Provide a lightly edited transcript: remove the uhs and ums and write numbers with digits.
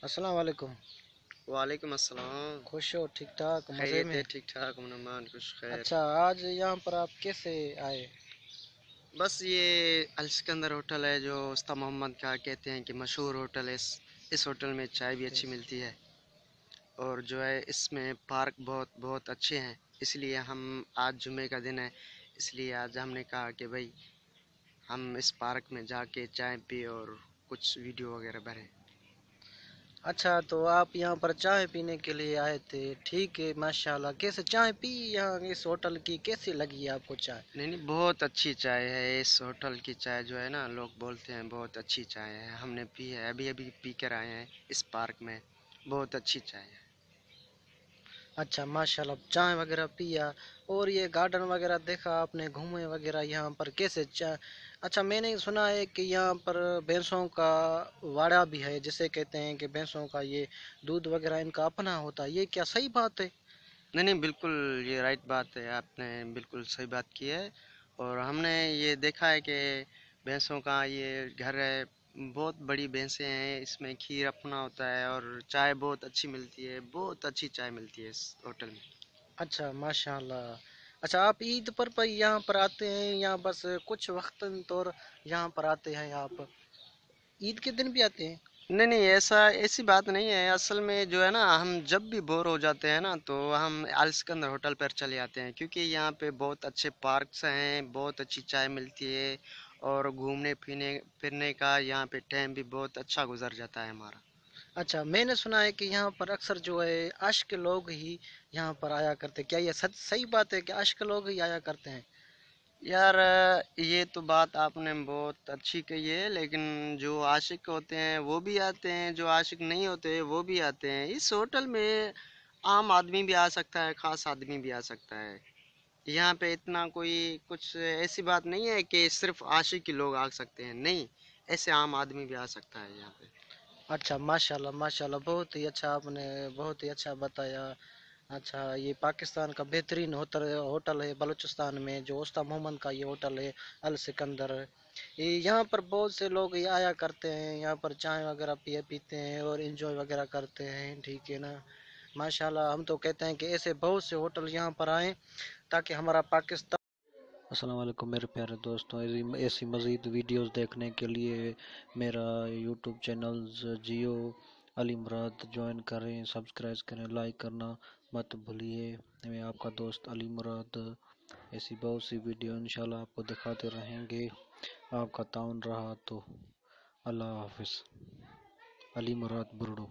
السلام علیکم. وعلیکم السلام. خوش ہو؟ ٹھیک ٹھاک مزے خیریت میں؟ ہے؟ ٹھیک ٹھاک منمان خوش خیر. اچھا، آج یہاں پر آپ کیسے آئے؟ بس یہ السکندر ہوٹل ہے جو استا محمد کا کہتے ہیں کہ مشہور ہوٹل ہے. اس ہوٹل میں چائے بھی اچھی ملتی ہے اور جو ہے اس میں پارک بہت بہت اچھے ہیں. اس لیے ہم آج جمعے کا دن ہے، اس لیے آج ہم نے کہا کہ بھائی ہم اس پارک میں جا کے چائے پی اور کچھ ویڈیو وغیرہ بھریں. اچھا، تو آپ یہاں پر چائے پینے کے لیے آئے تھے؟ ٹھیک ہے، ماشاءاللہ. کیسے چائے پی یہاں اس ہوٹل کی؟ کیسی لگی آپ کو چائے؟ نہیں نہیں، بہت اچھی چائے ہے. اس ہوٹل کی چائے جو ہے نا، لوگ بولتے ہیں بہت اچھی چائے ہے. ہم نے پی ہے، ابھی ابھی پی کر آئے ہیں اس پارک میں. بہت اچھی چائے ہے. اچھا ماشاءاللہ، چائے وغیرہ پیا اور یہ گارڈن وغیرہ دیکھا آپ نے؟ گھومے وغیرہ یہاں پر کیسے چائے؟ اچھا، میں نے سنا ہے کہ یہاں پر بھینسوں کا واڑا بھی ہے، جسے کہتے ہیں کہ بھینسوں کا یہ دودھ وغیرہ ان کا اپنا ہوتا ہے. یہ کیا صحیح بات ہے؟ نہیں نہیں، بالکل یہ رائٹ بات ہے. آپ نے بالکل صحیح بات کی ہے. اور ہم نے یہ دیکھا ہے کہ بھینسوں کا یہ گھر ہے. بہت بڑی بھینسیں ہیں، اس میں کھیر اپنا ہوتا ہے اور چائے بہت اچھی ملتی ہے. بہت اچھی چائے ملتی ہے اس ہوٹل میں. اچھا ماشاءاللہ. اچھا، آپ عید پر یہاں پر آتے ہیں یا بس کچھ وقت طور یہاں پر آتے ہیں؟ آپ عید کے دن بھی آتے ہیں؟ نہیں نہیں، ایسی بات نہیں ہے. اصل میں جو ہے نا، ہم جب بھی بور ہو جاتے ہیں نا تو ہم السکندر ہوٹل پر چلے آتے ہیں، کیونکہ یہاں پہ بہت اچھے پارکس ہیں، بہت اچھی چائے ملتی ہے اور گھومنے پھرنے کا یہاں پہ ٹائم بھی بہت اچھا گزر جاتا ہے ہمارا. اچھا، میں نے سنا ہے کہ یہاں پر اکثر جو ہے عاشق لوگ ہی یہاں پر آیا کرتے. کیا یہ صحیح بات ہے کہ عاشق لوگ ہی آیا کرتے ہیں؟ یار یہ تو بات آپ نے بہت اچھی کہی ہے، لیکن جو عاشق ہوتے ہیں وہ بھی آتے ہیں، جو عاشق نہیں ہوتے وہ بھی آتے ہیں. اس ہوٹل میں عام آدمی بھی آ سکتا ہے، خاص آدمی بھی آ سکتا ہے. یہاں پہ اتنا کوئی کچھ ایسی بات نہیں ہے کہ صرف عاشق ہی لوگ آ سکتے ہیں. نہیں، ایسے عام آدمی بھی آ سکتا ہے یہاں پہ. اچھا ماشاءاللہ ماشاءاللہ، بہت ہی اچھا، آپ نے بہت ہی اچھا بتایا. اچھا، یہ پاکستان کا بہترین ہوٹل ہے بلوچستان میں، جو استا محمد کا یہ ہوٹل ہے السکندر. یہاں پر بہت سے لوگ یہ آیا کرتے ہیں، یہاں پر چائے وغیرہ پیتے ہیں اور انجوائے وغیرہ کرتے ہیں. ٹھیک ہے نا؟ ماشاءاللہ، ہم تو کہتے ہیں کہ ایسے بہت سے ہوٹل یہاں پر آئیں تاکہ ہمارا پاکستان. السلام علیکم میرے پیارے دوستوں. ایسی مزید ویڈیوز دیکھنے کے لیے میرا یوٹیوب چینلز جیو علی مراد جوائن کریں، سبسکرائب کریں، لائک کرنا مت بھولیے. میں آپ کا دوست علی مراد ایسی بہت سی ویڈیو انشاءاللہ آپ کو دکھاتے رہیں گے. آپ کا تعاون رہا تو اللہ حافظ. علی مراد برڈو.